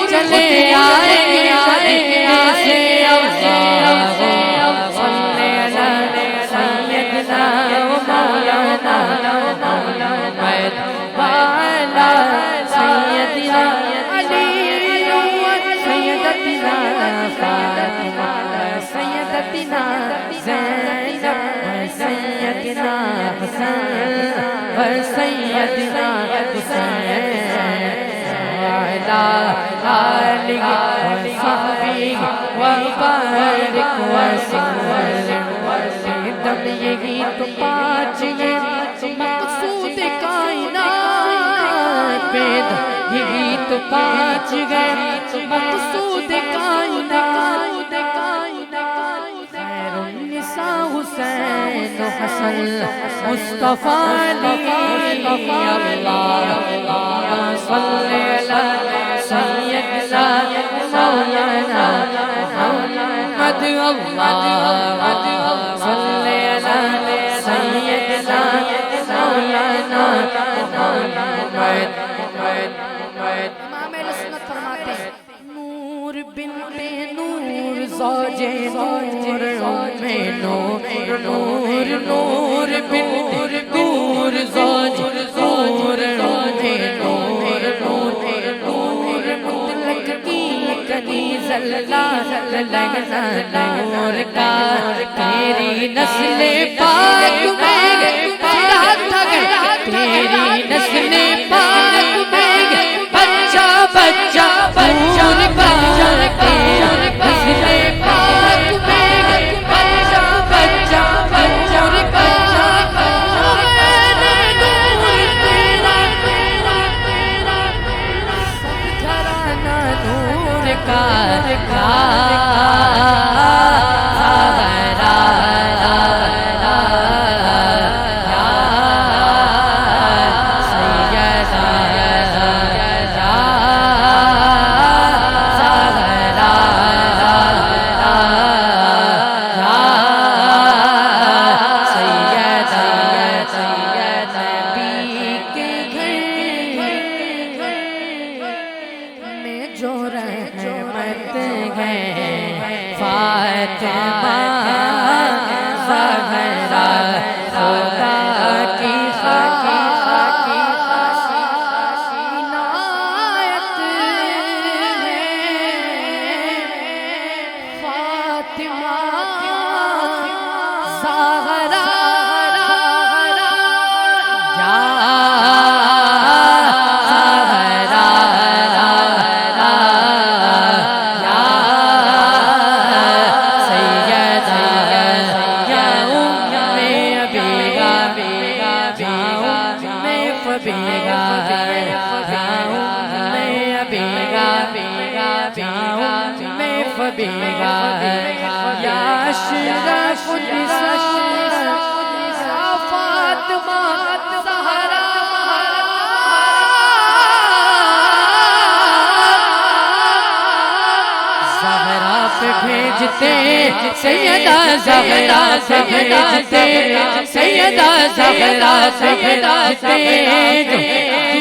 چلے آئے سے اللہم صلی علی سیدنا و مولانا محمد وعلی سیدنا علی و سیدتنا فاطمہ سیدتنا زینب سیدنا حسن و سیدنا حسین وعلی آلہ وصحبہ وبارک وسلم دم یہی تو پانچ یہ مقصود کائنات پیدا یہی تو پانچ گئے مقصود کائنات خیر النساء حسین و حسن مصطفیٰ علی اللہم صلی علی سیدنا مولانا محمد اللہم صلی علی سیدنا مولانا محمد امام اہل سنت فرماتے ہیں نور بنت نور زوج نور نور نور نور بنت نور زوج نور نور نور مطلق کی کنیز اللہ لگنا نور کا تیری نسل پاک میں تیری نسل پاک میں بچہ بچہ نور کا تیری نسل پاک میں بچہ بچہ نور کا گھرانہ نور کا فاطمہ زہرا خدا کی عنایت ہے فاطمہ زہرا یا اشرف النساء فاطمہ زہرا زہرا پہ بھیجتے سیدہ زہرا سے بھیجتے سیدہ زہرا سے بھیجتے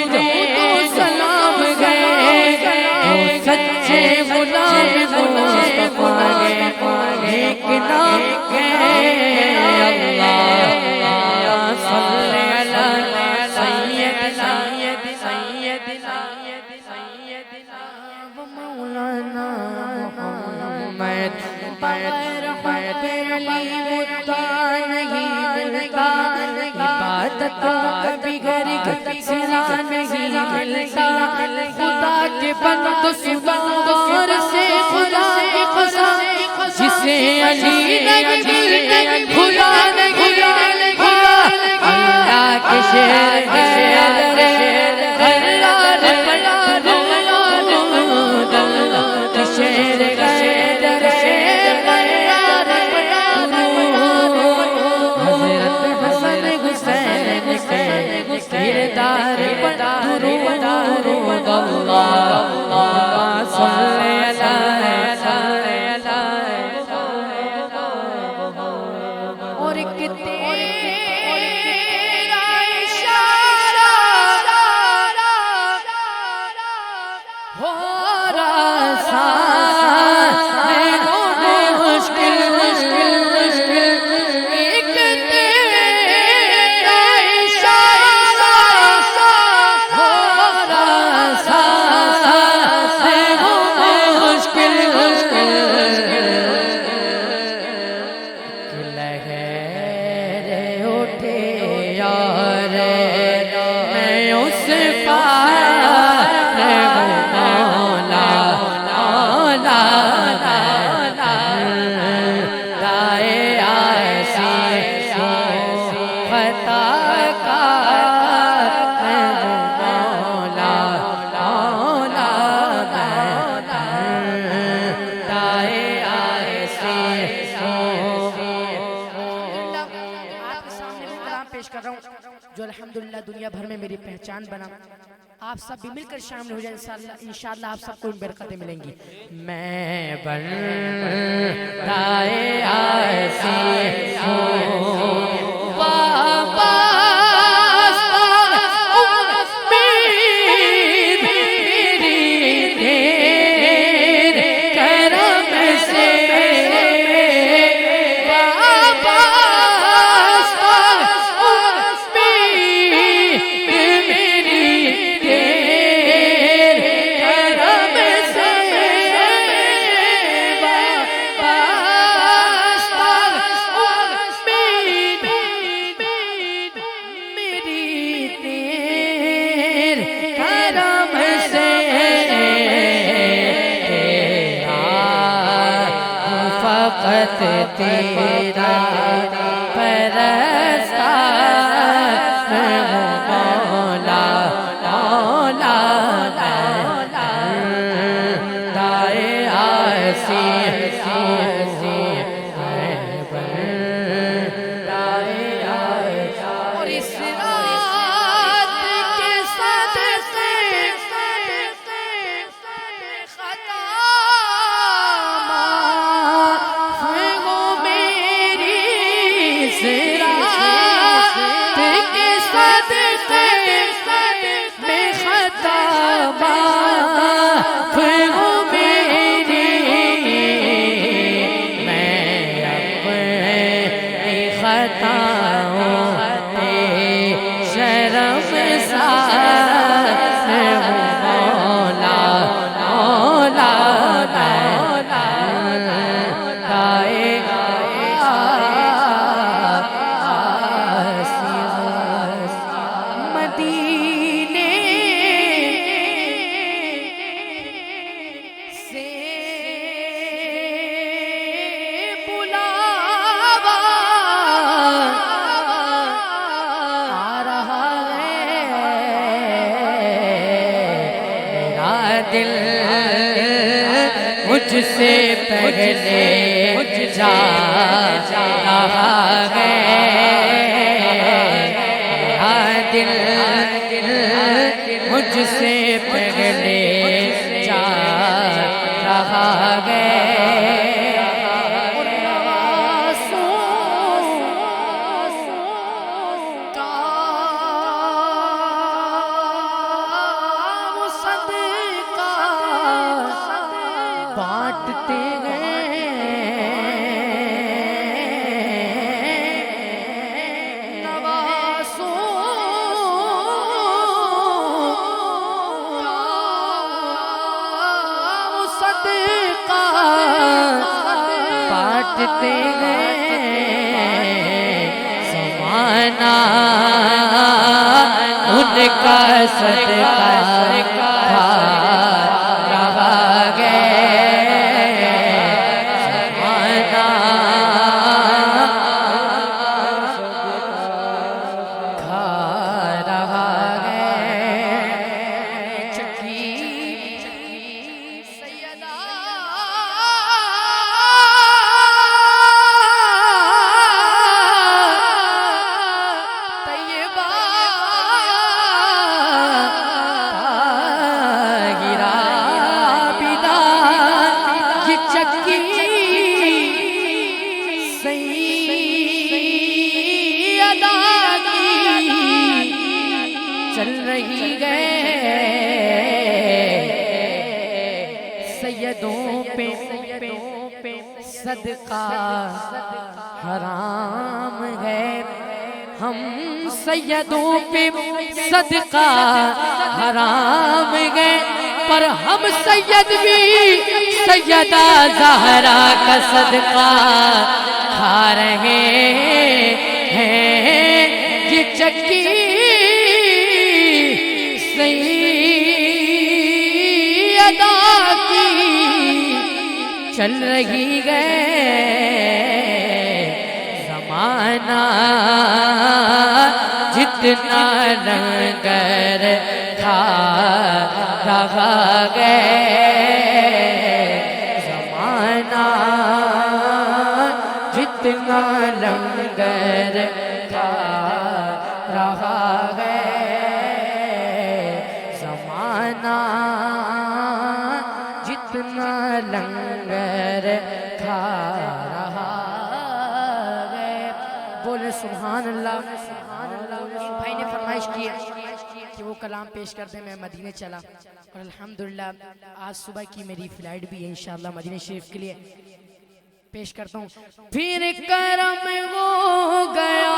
درود و سلام گئے سچے غلام مصطفیٰ ایک نام گئے اللہ صلی علی سیدنا و مولانا محمد بغیر حیدر علی مدعا نہیں ملتا عبادتوں کا بغیر صلہ نہیں ملتا خدا کے بندو سنوار سے خدا کی قسم جسے علی نہیں ملتے خدا نہیں اللہ کے شیر اور ایک تیرا اشارہ الحمدللہ دنیا بھر میں میری پہچان بنا. آپ سب بھی مل کر شامل ہو جائیں انشاءاللہ آپ سب کو برکتیں ملیں گی. میں بندائے آسی ہوں تیرا پرستار مولا مولا دائے آسی اور اس رات کے صدقے خطا دل مجھ سے پہلے جا رہا ہے. دل مجھ سے پہلے جا رہا ہے. بانٹتے نوازوں صدقہ بانٹتے زمانہ ان کا صدقہ چل رہی ہے سیدوں پہ صدقہ حرام ہے. ہم سیدوں پہ صدقہ حرام ہے پر ہم سید بھی سیدہ زہرا کا صدقہ کھا رہے ہیں. یہ چکی سیدہ کی چل رہی ہے. زمانہ جتنا لنگر کھا رہا ہے. زمانہ جتنا لنگر کھا رہا زمانہ جتنا لنگر کھا رہا ہے. بولے سبحان اللہ. ایک بھائی نے فرمائش کی ہے کہ وہ کلام پیش کر دیں. میں مدینے چلا اور الحمدللہ آج صبح کی میری فلائٹ بھی ہے انشاءاللہ مدینے شریف کے لیے. پیش کرتا ہوں. پھر کرم ہو گیا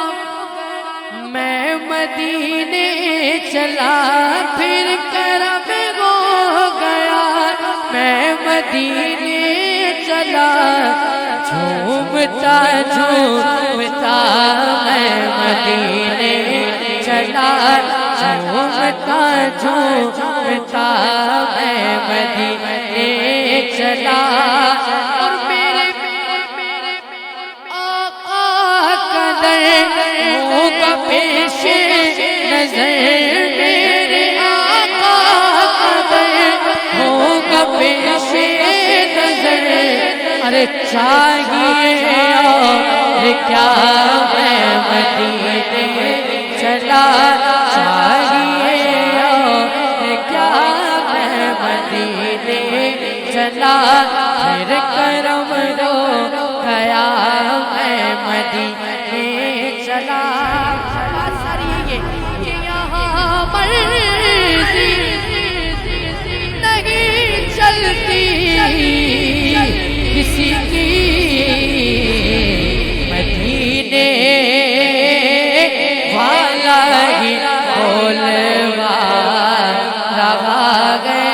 میں مدینے چلا, پھر کرم ہو گیا میں مدینے چلا, جھومتا جھومتا میں مدینے چلا, جھومتا جھومتا میں مدینے چلا. اور میرے آقا کا در ہوگا پیش نظر, میرے آقا کا در ہوگا پیش نظر. ارے چاہیے اور کیا میں مدینے چلا, چاہیے اور کیا میں مدینے چلا. پھر کرم ہو گیا میں مدینے چلا. بات ساری یہ کہ یہاں مرضی نہیں چلتی کسی کی, مدینے والا ہی بولوا رہا ہے.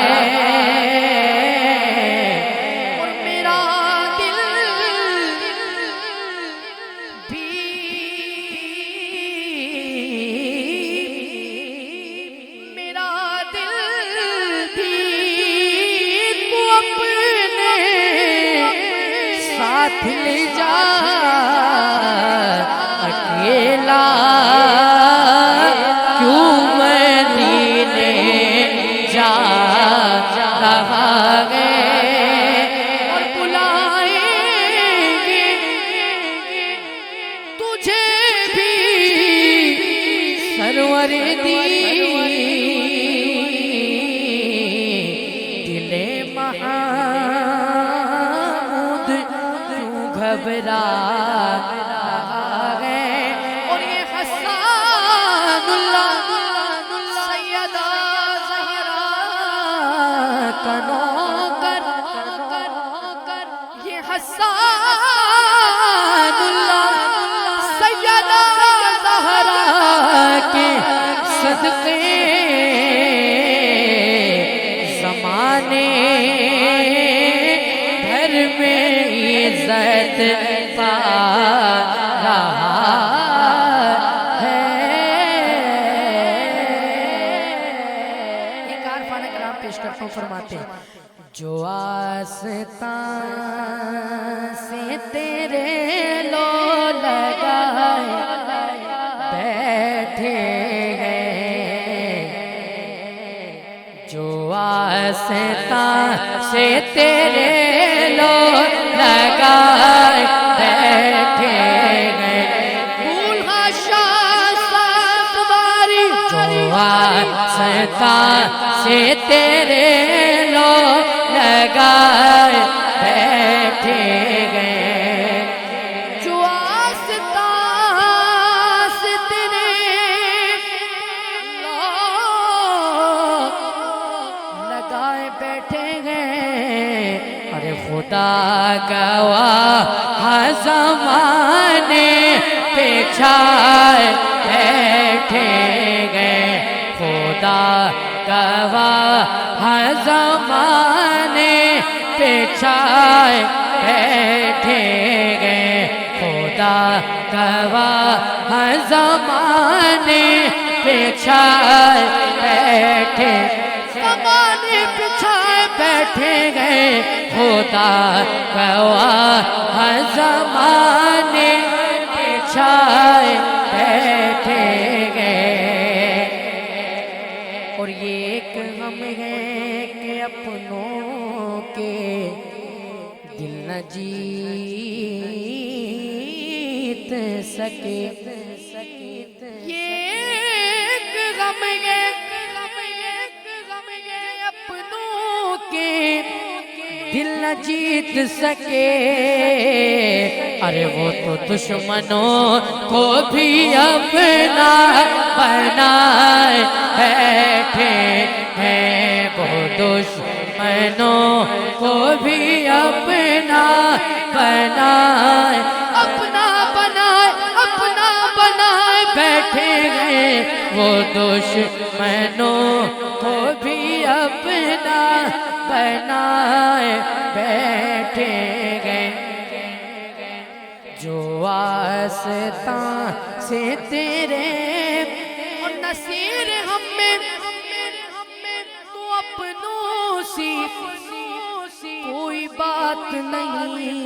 اور میرا دل بھی تو اپنے ساتھ لے جا, اکیلا کیوں مدینے جا رہا ہے. اور بلائیں گے تجھے بھی سرور دی, دل محمود کیوں گھبرا رہا ہے. اور یہ حسان اللہ سیدہ زہرا کا نوکر, یہ حسان اللہ سیدہ زہرا کے صدقے زمانے بھر میں عزت پا رہا ہے. ایک عارفانہ کلام پیش کرتا ہوں. فرماتے ہیں جو آستان سے تیرے لو لگائے بیٹھے ہیں, جو آستان سے تیرے لو لگائے بیٹھے ہیں, بولہا شاہ ساتواری. جو آستان سے تیرے لو لگائے بیٹھے گئے, جو آستان سے تیرے لو لگائے بیٹھے گئے. ارے خدا گواہ زمانے پہ چھائے بیٹھے گئے, خدا گواہ زمانے پہ چھائے بیٹھے گئے, خدا گواہ زمانے پہ چھائے بیٹھے, زمانے پہ چھائے بیٹھے گئے, خدا گواہ زمانے پہ چھائے بیٹھے گئے. اور یہ ایک غم ہے کہ اپنوں کے دل نہ جیت سکے, یہ ایک جیت سکے، ارے وہ تو دشمنوں کو بھی اپنا بنائے بیٹھے ہیں، وہ دشمنوں کو بھی اپنا بنائے، اپنا بنائے بیٹھے ہیں، وہ دشمنوں کو بھی اپنا بنائے بیٹھے ہیں، جو آستاں سے تیرے اور نصیر ہمیں تو اپنوں سی کوئی بات نہیں،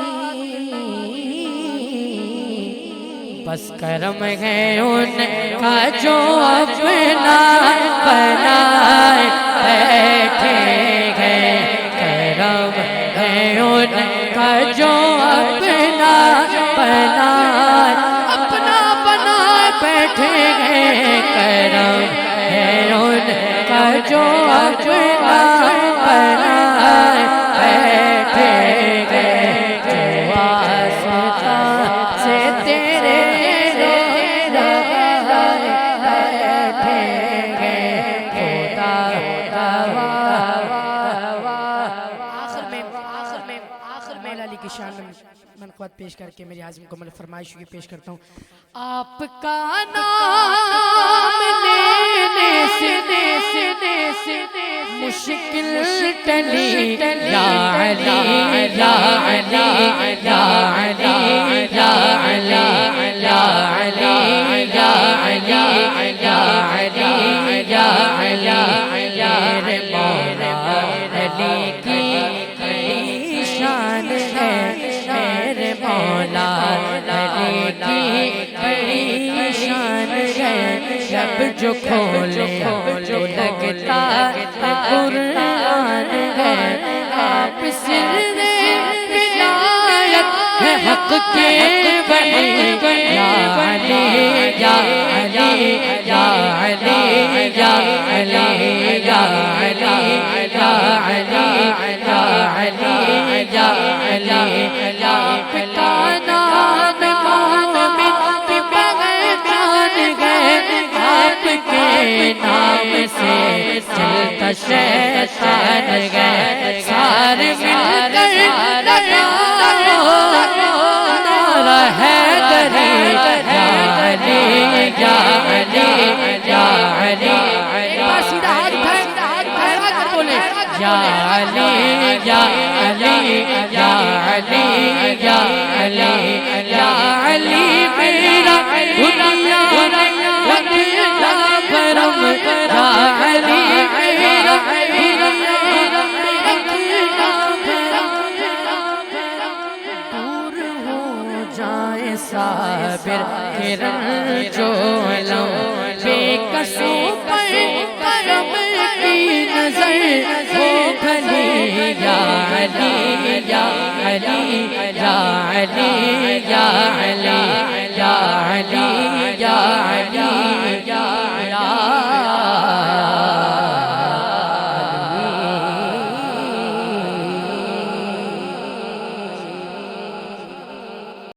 بس کرم ہے ان کا جو اپنا بنائے بیٹھے ہیں، کرم ہے ان کا جو اپنا بنائے بیٹھے ہیں، کرم ہے ان کا جو اپنا بنائے بیٹھے ہیں، جو آستاں سے تیرے بیٹھے ہیں، خدا آخر میں علی کی شان میں منقبت پیش کر کے میری عازم مکمل فرمائش یہ پیش کرتا ہوں، آپ کا نام لینے سے مشکل ٹلی، یا علی یا علی یا علی یا علی یا علی یا علی یا علی یا علی میرے مولا علی کی شان ہے، میرے مولا علی کی بڑی شان ہے، جب جو کھولے جو لگتا قرآن ہے، آپ سر ولایت ہے حق کے بڑی، یا علی یا علی یا علی یا علی یا علی یا علی یا علی یا علی، آپ کا نام مومن کی پہچان ہے، آپ کے نام سے چلتا شیطان ہے، سارے مل کر لگاؤ نعرہ حیدری، یا علی یا علی یا علی، ایک بار سیدھا ہاتھ پھیلا کر بولے، یا علی یا علی یا علی یا علی یا علی میرا دنیا دنیا کرم، یا علی میرا دور ہو جائے صابر کرن جو علم، بے قصوں پر کرم کی نظر ہو بھلی، یا علی یا علی یا علی یا علی